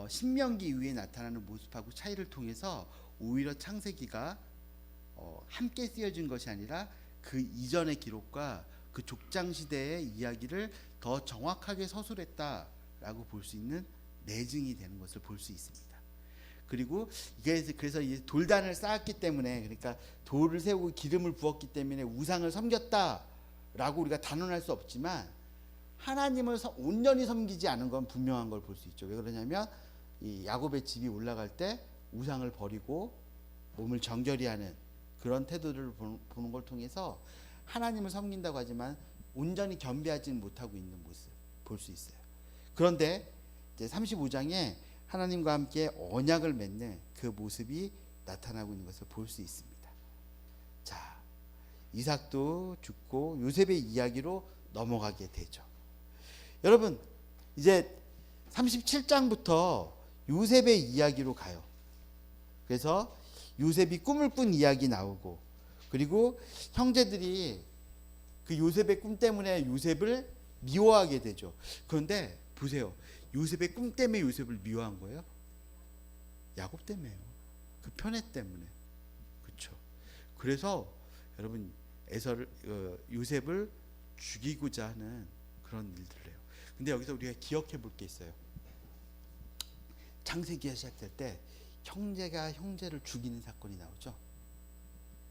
신명기 이후에 나타나는 모습하고 차이를 통해서 오히려 창세기가 함께 쓰여진 것이 아니라 그 이전의 기록과 그 족장 시대의 이야기를 더 정확하게 서술했다라고 볼 수 있는 내증이 되는 것을 볼 수 있습니다. 그리고 이게 그래서 이 돌단을 쌓았기 때문에 그러니까 돌을 세우고 기름을 부었기 때문에 우상을 섬겼다라고 우리가 단언할 수 없지만 하나님을 온전히 섬기지 않은 건 분명한 걸 볼 수 있죠. 왜 그러냐면 이 야곱의 집이 올라갈 때 우상을 버리고 몸을 정결히 하는 그런 태도를 보는 걸 통해서 하나님을 섬긴다고 하지만 온전히 겸비하지는 못하고 있는 모습 볼 수 있어요. 그런데 이제 35장에 하나님과 함께 언약을 맺는 그 모습이 나타나고 있는 것을 볼 수 있습니다. 자, 이삭도 죽고 요셉의 이야기로 넘어가게 되죠. 여러분 이제 37장부터 요셉의 이야기로 가요. 그래서 요셉이 꿈을 꾼 이야기 나오고 그리고 형제들이 그 요셉의 꿈 때문에 요셉을 미워하게 되죠. 그런데 보세요. 요셉의 꿈 때문에 요셉을 미워한 거예요? 야곱 때문에요. 그 편애 때문에. 그렇죠. 그래서 여러분 요셉을 죽이고자 하는 그런 일들을 해요. 근데 여기서 우리가 기억해 볼 게 있어요. 창세기가 시작될 때 형제가 형제를 죽이는 사건이 나오죠.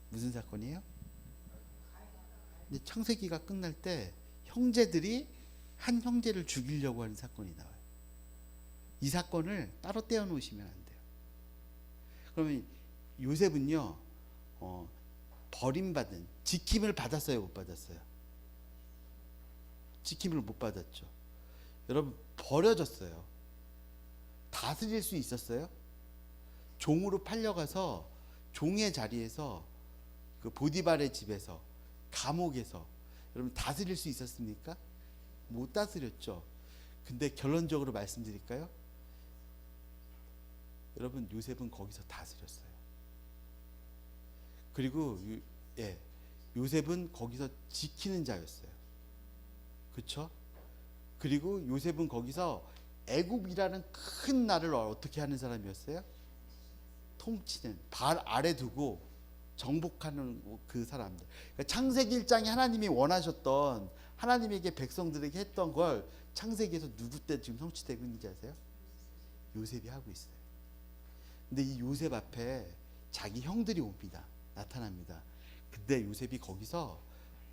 무슨 사건이에요? 근데 창세기가 끝날 때 형제들이 한 형제를 죽이려고 하는 사건이 나와요. 이 사건을 따로 떼어 놓으시면 안 돼요. 그러면 요셉은요 버림받은 지킴을 받았어요, 못 받았어요? 지킴을 못 받았죠. 여러분 버려졌어요. 다스릴 수 있었어요? 종으로 팔려가서 종의 자리에서 그 보디발의 집에서 감옥에서 여러분 다스릴 수 있었습니까? 못 다스렸죠. 근데 결론적으로 말씀드릴까요? 여러분 요셉은 거기서 다스렸어요. 그리고 요셉은 거기서 지키는 자였어요. 그렇죠? 그리고 요셉은 거기서 애굽이라는 큰 나라를 어떻게 하는 사람이었어요? 통치는 발 아래 두고 정복하는 그 사람들. 그러니까 창세기 1장에 하나님이 원하셨던 하나님에게 백성들에게 했던 걸 창세기에서 누구 때 지금 성취되고 있는지 아세요? 요셉이 하고 있어요. 근데 이 요셉 앞에 자기 형들이 옵니다. 나타납니다. 근데 요셉이 거기서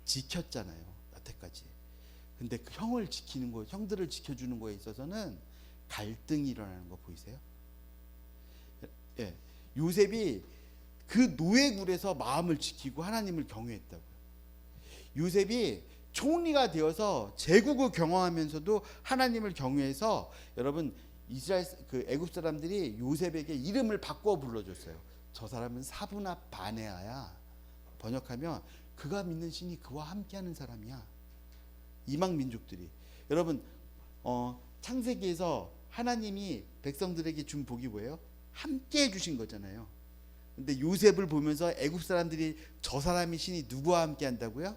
지켰잖아요. 여태까지. 근데 그 형을 지키는 거, 형들을 지켜주는 거에 있어서는 갈등이 일어나는 거 보이세요? 예, 요셉이 그 노예굴에서 마음을 지키고 하나님을 경외했다고요. 요셉이 총리가 되어서 제국을 경험하면서도 하나님을 경외해서 여러분 이스라엘 그 애굽 사람들이 요셉에게 이름을 바꿔 불러줬어요. 저 사람은 사브나 바네아야. 번역하면 그가 믿는 신이 그와 함께하는 사람이야. 이방 민족들이 여러분 창세기에서 하나님이 백성들에게 준 복이 뭐예요? 함께 해주신 거잖아요. 근데 요셉을 보면서 애굽 사람들이 저 사람이 신이 누구와 함께 한다고요?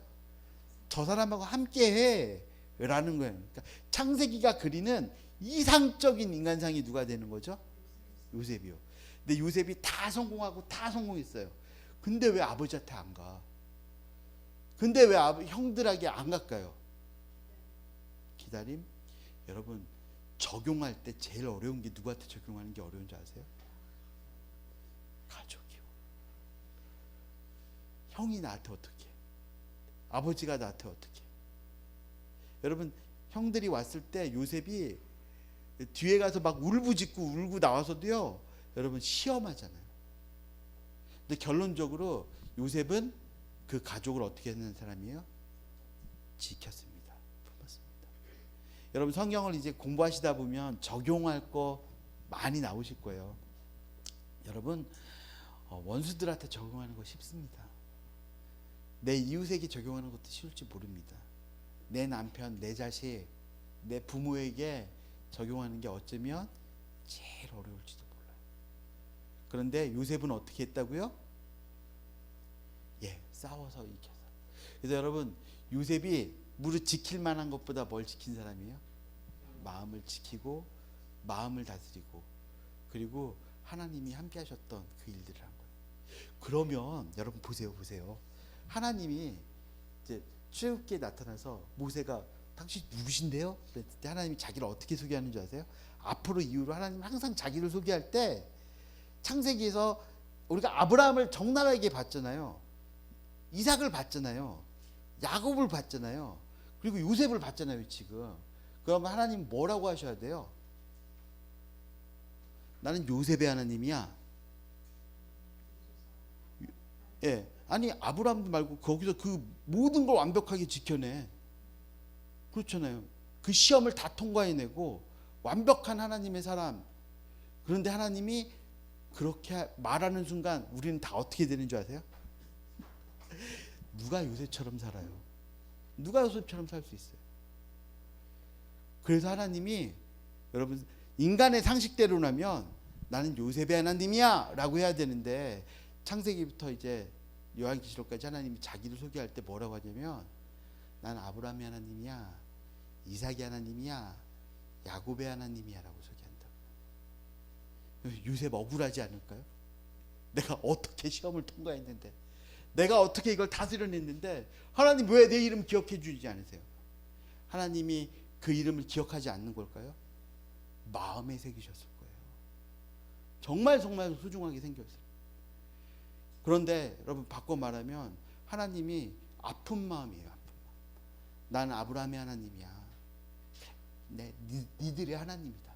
저 사람하고 함께 해 라는 거예요. 그러니까 창세기가 그리는 이상적인 인간상이 누가 되는 거죠? 요셉이요. 근데 요셉이 다 성공하고 다 성공했어요. 근데 왜 아버지한테 안 가? 근데 왜 형들에게 안 갈까요? 기다림. 여러분, 적용할 때 제일 어려운 게 누구한테 적용하는 게 어려운 줄 아세요? 가족이요. 형이 나한테 어떻게, 아버지가 나한테 어떻게. 여러분, 형들이 왔을 때 요셉이 뒤에 가서 막 울부짖고 울고 나와서도요, 여러분 시험하잖아요. 근데 결론적으로 요셉은 그 가족을 어떻게 하는 사람이에요? 지켰습니다. 품었습니다. 여러분, 성경을 이제 공부하시다 보면 적용할 거 많이 나오실 거예요. 여러분, 원수들한테 적용하는 거 쉽습니다. 내 이웃에게 적용하는 것도 쉬울지 모릅니다. 내 남편, 내 자식, 내 부모에게 적용하는 게 어쩌면 제일 어려울지도 몰라요. 그런데 요셉은 어떻게 했다고요? 싸워서 이겨서. 그래서 여러분, 요셉이 무릇 지킬 만한 것보다 뭘 지킨 사람이에요? 마음을 지키고 마음을 다스리고 그리고 하나님이 함께 하셨던 그 일들을 한 거예요. 그러면 여러분 보세요. 하나님이 이제 출애굽기에 나타나서 모세가 당신 누구신데요? 그랬을 때 하나님이 자기를 어떻게 소개하는 줄 아세요? 앞으로 이후로 하나님은 항상 자기를 소개할 때 창세기에서 우리가 아브라함을 적나라하게 봤잖아요. 이삭을 봤잖아요. 야곱을 봤잖아요. 그리고 요셉을 봤잖아요, 지금. 그러면 하나님 뭐라고 하셔야 돼요? 나는 요셉의 하나님이야. 아니, 아브라함도 말고 거기서 그 모든 걸 완벽하게 지켜내. 그렇잖아요. 그 시험을 다 통과해내고 완벽한 하나님의 사람. 그런데 하나님이 그렇게 말하는 순간 우리는 다 어떻게 되는 줄 아세요? 누가 요셉처럼 살아요? 누가 요셉처럼 살 수 있어요? 그래서 하나님이, 여러분, 인간의 상식대로라면 나는 요셉의 하나님이야 라고 해야 되는데, 창세기부터 이제 요한계시록까지 하나님이 자기를 소개할 때 뭐라고 하냐면, 난 아브라함의 하나님이야, 이삭의 하나님이야, 야곱의 하나님이야 라고 소개한다고. 요셉 억울하지 않을까요? 내가 어떻게 시험을 통과했는데, 내가 어떻게 이걸 다스려냈는데 하나님 왜 내 이름 기억해 주지 않으세요? 하나님이 그 이름을 기억하지 않는 걸까요? 마음에 새기셨을 거예요. 정말 소중하게 생겼어요. 그런데 여러분, 바꿔 말하면 하나님이 아픈 마음이에요. 아픈 마음. 난 아브라함의 하나님이야. 니들의 하나님이다.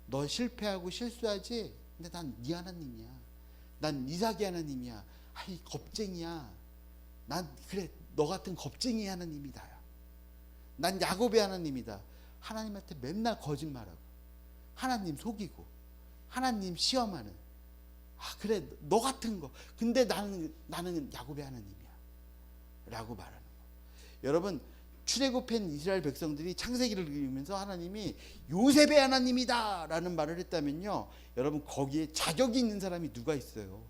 너 실패하고 실수하지? 근데 난 네 하나님이야. 난 이삭의 하나님이야. 아이, 겁쟁이야. 난 그래, 너 같은 겁쟁이 하나님이다. 난 야곱의 하나님이다. 하나님한테 맨날 거짓말하고 하나님 속이고 하나님 시험하는, 그래, 너 같은 거. 근데 나는 야곱의 하나님이야 라고 말하는 거. 여러분, 출애굽한 이스라엘 백성들이 창세기를 읽으면서 하나님이 요셉의 하나님이다 라는 말을 했다면요, 여러분, 거기에 자격이 있는 사람이 누가 있어요?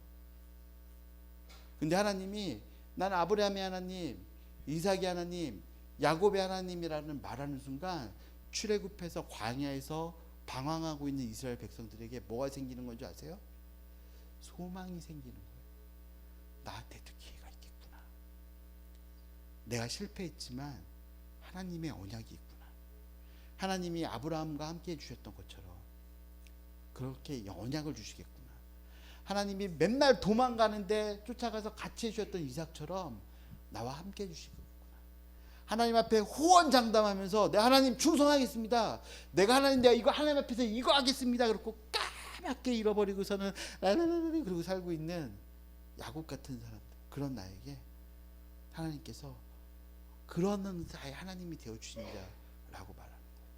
근데 하나님이 난 아브라함의 하나님, 이삭의 하나님, 야곱의 하나님이라는 말하는 순간 출애굽해서 광야에서 방황하고 있는 이스라엘 백성들에게 뭐가 생기는 건지 아세요? 소망이 생기는 거예요. 나한테도 기회가 있겠구나. 내가 실패했지만 하나님의 언약이 있구나. 하나님이 아브라함과 함께 해주셨던 것처럼 그렇게 언약을 주시겠구나. 하나님이 맨날 도망가는데 쫓아가서 같이 해주셨던 이삭처럼 나와 함께 해주시겠구나. 하나님 앞에 호언장담하면서 내 하나님 충성하겠습니다. 내가 이거 하나님 앞에서 이거 하겠습니다. 그렇고 까맣게 잃어버리고서는 라라라라 그러고 살고 있는 야곱 같은 사람들, 그런 나에게 하나님께서 그러는 자의 하나님이 되어주신다라고 말하는 거예요.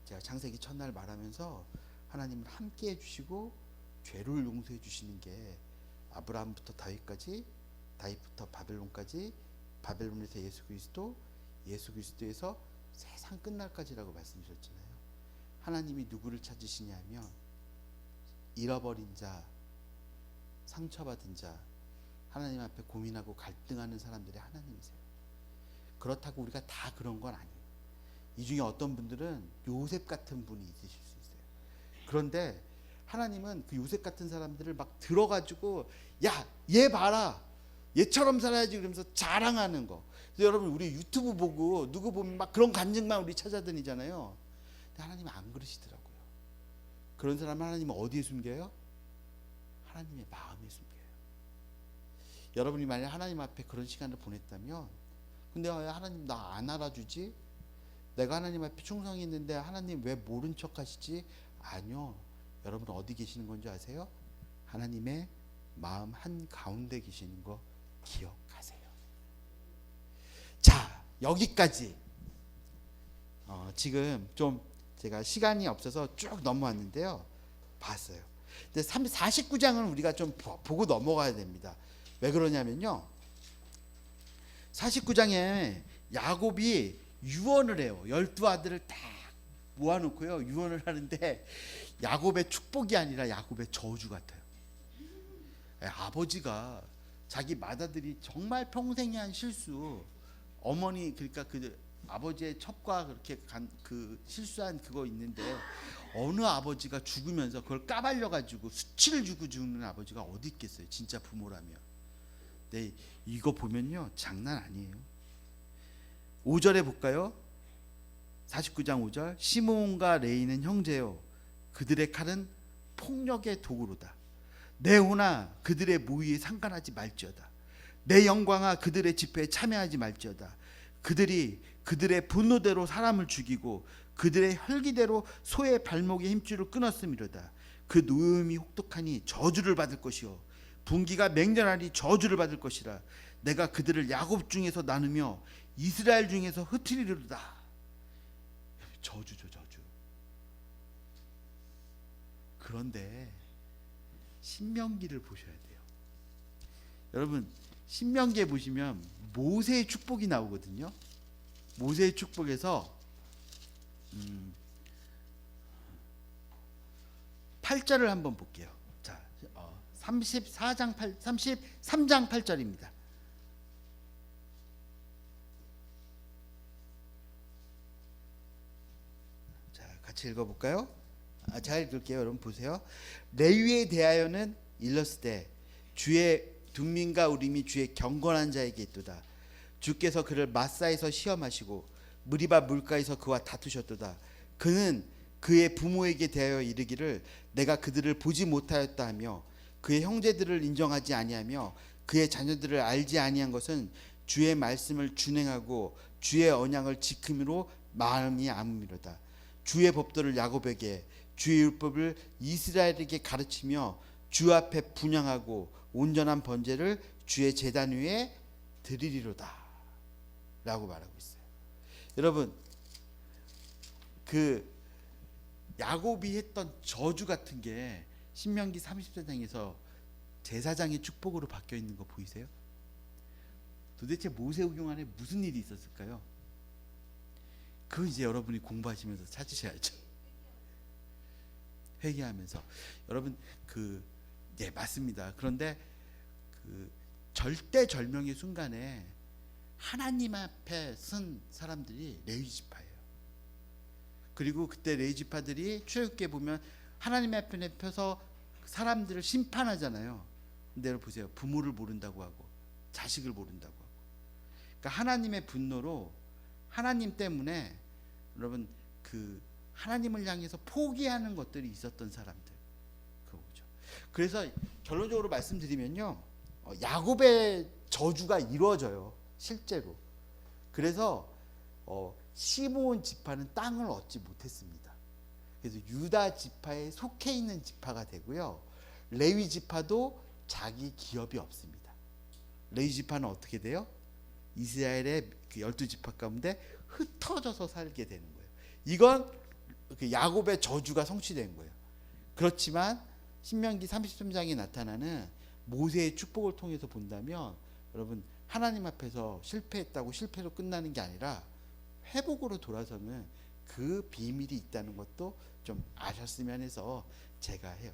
제가 창세기 첫날 말하면서 하나님을 함께 해주시고 죄를 용서해 주시는 게 아브라함부터 다윗까지, 다윗부터 바벨론까지, 바벨론에서 예수 그리스도, 예수 그리스도에서 세상 끝날까지라고 말씀드렸잖아요. 하나님이 누구를 찾으시냐면 잃어버린 자, 상처받은 자, 하나님 앞에 고민하고 갈등하는 사람들의 하나님이세요. 그렇다고 우리가 다 그런 건 아니에요. 이 중에 어떤 분들은 요셉 같은 분이 있으실 수 있어요. 그런데 하나님은 그 요셉 같은 사람들을 막 들어가지고 야, 얘 봐라, 얘처럼 살아야지 그러면서 자랑하는 거. 그래서 여러분 우리 유튜브 보고 누구 보면 막 그런 간증만 우리 찾아다니잖아요. 근데 하나님은 안 그러시더라고요. 그런 사람 하나님은 어디에 숨겨요? 하나님의 마음에 숨겨요. 여러분이 만약 하나님 앞에 그런 시간을 보냈다면, 근데 왜 하나님 나 안 알아주지? 내가 하나님 앞에 충성했는데 하나님 왜 모른 척 하시지? 아니요. 여러분 어디 계시는 건지 아세요? 하나님의 마음 한가운데 계시는 거 기억하세요. 자, 여기까지 지금 좀 제가 시간이 없어서 쭉 넘어왔는데요. 봤어요. 근데 49장은 우리가 좀 보고 넘어가야 됩니다. 왜 그러냐면요, 49장에 야곱이 유언을 해요. 12아들을 다 모아놓고요 유언을 하는데, 야곱의 축복이 아니라 야곱의 저주 같아요. 아버지가 자기 맏아들이 정말 평생에 한 실수, 어머니 그러니까 그 아버지의 첩과 그렇게 그 실수한 그거 있는데, 어느 아버지가 죽으면서 그걸 까발려 가지고 수치를 주고 죽는 아버지가 어디 있겠어요, 진짜 부모라면. 네, 이거 보면요 장난 아니에요. 5절에 볼까요? 49장 5절. 시므온과 레이는 형제요, 그들의 칼은 폭력의 도구로다. 내 호나 그들의 모의에 상관하지 말지어다. 내 영광아 그들의 집회에 참여하지 말지어다. 그들이 그들의 분노대로 사람을 죽이고 그들의 혈기대로 소의 발목에 힘줄을 끊었음이로다. 그 노음이 혹독하니 저주를 받을 것이요, 분기가 맹렬하니 저주를 받을 것이라. 내가 그들을 야곱 중에서 나누며 이스라엘 중에서 흩으리로다. 저주죠, 저주. 그런데 신명기를 보셔야 돼요. 여러분 신명기에 보시면 모세의 축복이 나오거든요. 모세의 축복에서 8절을 한번 볼게요. 자, 33장 8절입니다. 자, 같이 읽어볼까요? 잘 읽을게요. 여러분 보세요. 레위에 대하여는 일렀으되 주의 둔민과 우림이 주의 경건한 자에게 있도다. 주께서 그를 마사에서 시험하시고 무리바 물가에서 그와 다투셨도다. 그는 그의 부모에게 대하여 이르기를 내가 그들을 보지 못하였다 하며, 그의 형제들을 인정하지 아니하며 그의 자녀들을 알지 아니한 것은 주의 말씀을 준행하고 주의 언약을 지킴으로 마음이 아므미로다. 주의 법도를 야곱에게 주의 율법을 이스라엘에게 가르치며 주 앞에 분향하고 온전한 번제를 주의 제단 위에 드리리로다 라고 말하고 있어요. 여러분 그 야곱이 했던 저주 같은 게 신명기 30장에서 제사장의 축복으로 바뀌어 있는 거 보이세요? 도대체 모세오경 안에 무슨 일이 있었을까요? 그거 이제 여러분이 공부하시면서 찾으셔야죠. 회개하면서. 여러분 네 맞습니다. 그런데 그 절대절명의 순간에 하나님 앞에 선 사람들이 레위 지파예요. 그리고 그때 레위 지파들이 출애굽기에 보면 하나님 앞에 펴서 사람들을 심판하잖아요. 근데 여러분 보세요. 부모를 모른다고 하고 자식을 모른다고 하고. 그러니까 하나님의 분노로, 하나님 때문에 여러분 그 하나님을 향해서 포기하는 것들이 있었던 사람들, 그거죠. 그래서 결론적으로 말씀드리면요, 야곱의 저주가 이루어져요, 실제로. 그래서 시므온 지파는 땅을 얻지 못했습니다. 그래서 유다 지파에 속해 있는 지파가 되고요, 레위 지파도 자기 기업이 없습니다. 레위 지파는 어떻게 돼요? 이스라엘의 그 12지파 가운데 흩어져서 살게 되는 거예요. 이건 그 야곱의 저주가 성취된 거예요. 그렇지만 신명기 33장에 나타나는 모세의 축복을 통해서 본다면, 여러분 하나님 앞에서 실패했다고 실패로 끝나는 게 아니라 회복으로 돌아서는 그 비밀이 있다는 것도 좀 아셨으면 해서 제가 해요.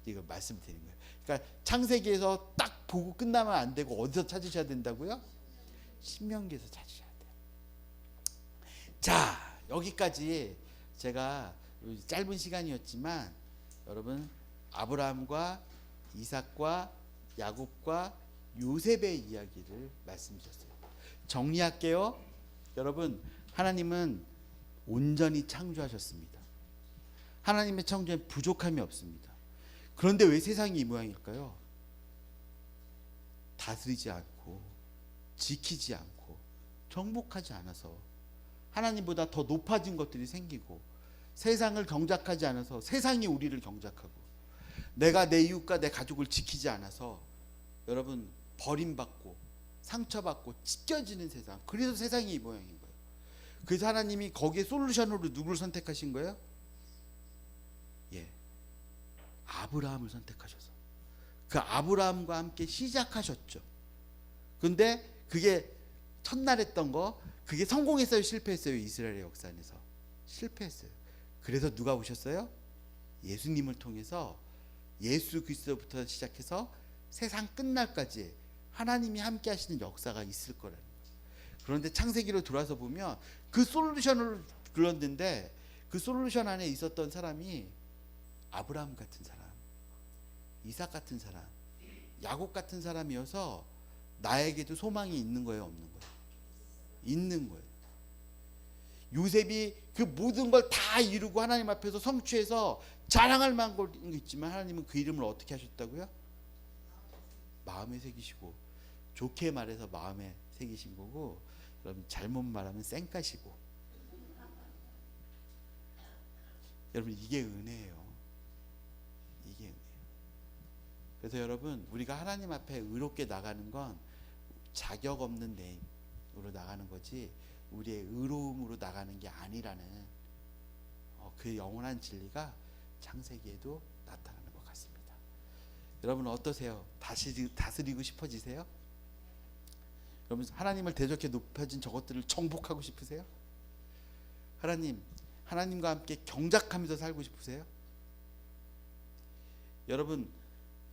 이거 말씀드린 거예요. 그러니까 창세기에서 딱 보고 끝나면 안 되고 어디서 찾으셔야 된다고요? 신명기에서 찾으셔야 돼요. 자, 여기까지 제가 짧은 시간이었지만 여러분 아브라함과 이삭과 야곱과 요셉의 이야기를 말씀 주셨어요. 정리할게요. 여러분, 하나님은 온전히 창조하셨습니다. 하나님의 창조에 부족함이 없습니다. 그런데 왜 세상이 이 모양일까요? 다스리지 않고 지키지 않고 정복하지 않아서 하나님보다 더 높아진 것들이 생기고, 세상을 경작하지 않아서 세상이 우리를 경작하고, 내가 내 이웃과 내 가족을 지키지 않아서 여러분 버림받고 상처받고 찢겨지는 세상. 그래서 세상이 이 모양인 거예요. 그래서 하나님이 거기에 솔루션으로 누구를 선택하신 거예요? 아브라함을 선택하셔서 그 아브라함과 함께 시작하셨죠. 근데 그게 첫날 했던 거, 그게 성공했어요, 실패했어요? 이스라엘의 역사 안에서 실패했어요. 그래서 누가 오셨어요? 예수님을 통해서, 예수 그리스도부터 시작해서 세상 끝날까지 하나님이 함께 하시는 역사가 있을 거라는 거예요. 그런데 창세기로 돌아서 보면 그 솔루션을 불렀는데, 그 솔루션 안에 있었던 사람이 아브라함 같은 사람, 이삭 같은 사람, 야곱 같은 사람이어서 나에게도 소망이 있는 거예요, 없는 거예요? 있는 거예요. 요셉이 그 모든 걸 다 이루고 하나님 앞에서 성취해서 자랑할 만한 거 있지만, 하나님은 그 이름을 어떻게 하셨다고요? 마음에 새기시고, 좋게 말해서 마음에 새기신 거고, 여러분 잘못 말하면 쌩까시고. 여러분 이게 은혜예요. 이게 은혜예요. 그래서 여러분, 우리가 하나님 앞에 의롭게 나가는 건 자격 없는 네임으로 나가는 거지, 우리의 의로움으로 나가는 게 아니라는 그 영원한 진리가 창세기에도 나타나는 것 같습니다. 여러분 어떠세요? 다스리고 싶어지세요? 여러분 하나님을 대적해 높아진 저것들을 정복하고 싶으세요? 하나님과 함께 경작하면서 살고 싶으세요? 여러분,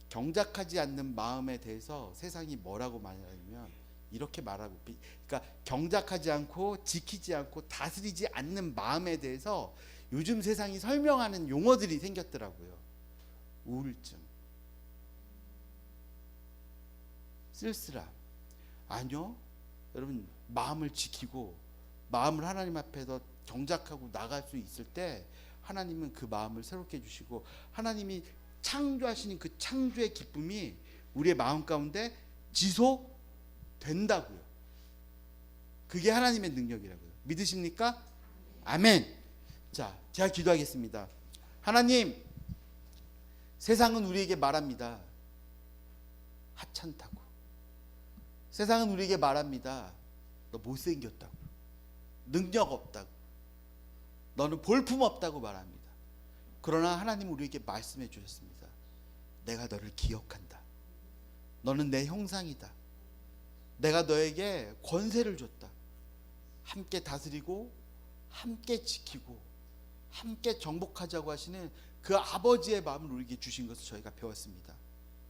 경작하지 않는 마음에 대해서 세상이 뭐라고 말하냐면 이렇게 말하고, 그러니까 경작하지 않고 지키지 않고 다스리지 않는 마음에 대해서 요즘 세상이 설명하는 용어들이 생겼더라고요. 우울증, 쓸쓸함. 아니요, 여러분 마음을 지키고 마음을 하나님 앞에서 경작하고 나갈 수 있을 때 하나님은 그 마음을 새롭게 해주시고, 하나님이 창조하시는 그 창조의 기쁨이 우리의 마음 가운데 지속된다고요. 그게 하나님의 능력이라고요. 믿으십니까? 아멘. 자, 제가 기도하겠습니다. 하나님, 세상은 우리에게 말합니다. 하찮다고. 세상은 우리에게 말합니다. 너 못생겼다고. 능력 없다고. 너는 볼품 없다고 말합니다. 그러나 하나님 우리에게 말씀해 주셨습니다. 내가 너를 기억한다. 너는 내 형상이다. 내가 너에게 권세를 줬다. 함께 다스리고 함께 지키고 함께 정복하자고 하시는 그 아버지의 마음을 우리에게 주신 것을 저희가 배웠습니다.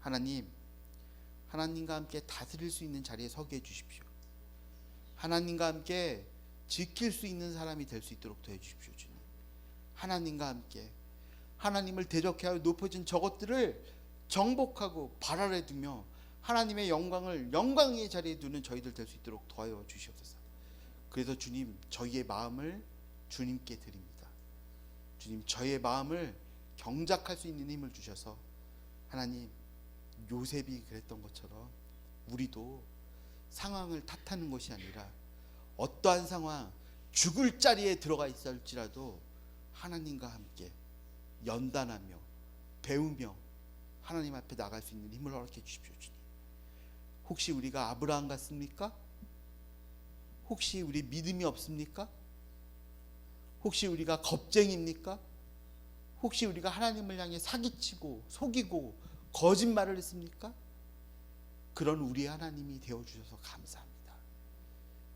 하나님과 함께 다스릴 수 있는 자리에 서게 해주십시오. 하나님과 함께 지킬 수 있는 사람이 될 수 있도록 도와주십시오. 주님, 하나님과 함께 하나님을 대적하여 높아진 저것들을 정복하고 발 아래 두며 하나님의 영광의 자리에 두는 저희들 될 수 있도록 도와여 주시옵소서. 그래서 주님, 저희의 마음을 주님께 드립니다. 주님, 저희의 마음을 경작할 수 있는 힘을 주셔서, 하나님, 요셉이 그랬던 것처럼 우리도 상황을 탓하는 것이 아니라 어떠한 상황, 죽을 자리에 들어가 있을지라도 하나님과 함께 연단하며 배우며 하나님 앞에 나갈 수 있는 힘을 허락해 주십시오. 주님, 혹시 우리가 아브라함 같습니까? 혹시 우리 믿음이 없습니까? 혹시 우리가 겁쟁입니까? 혹시 우리가 하나님을 향해 사기치고 속이고 거짓말을 했습니까? 그런 우리 하나님이 되어주셔서 감사합니다.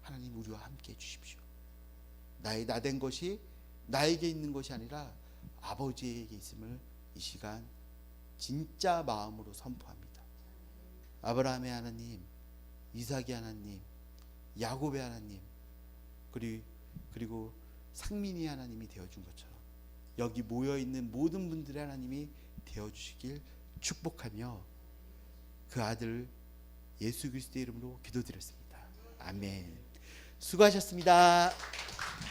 하나님, 우리와 함께 해주십시오. 나의 나된 것이 나에게 있는 것이 아니라 아버지에게 있음을 이 시간 진짜 마음으로 선포합니다. 아브라함의 하나님, 이삭의 하나님, 야곱의 하나님, 그리고 상민이 하나님이 되어준 것처럼 여기 모여있는 모든 분들의 하나님이 되어 주시길 축복하며 그 아들 예수 그리스도의 이름으로 기도드렸습니다. 아멘. 수고하셨습니다.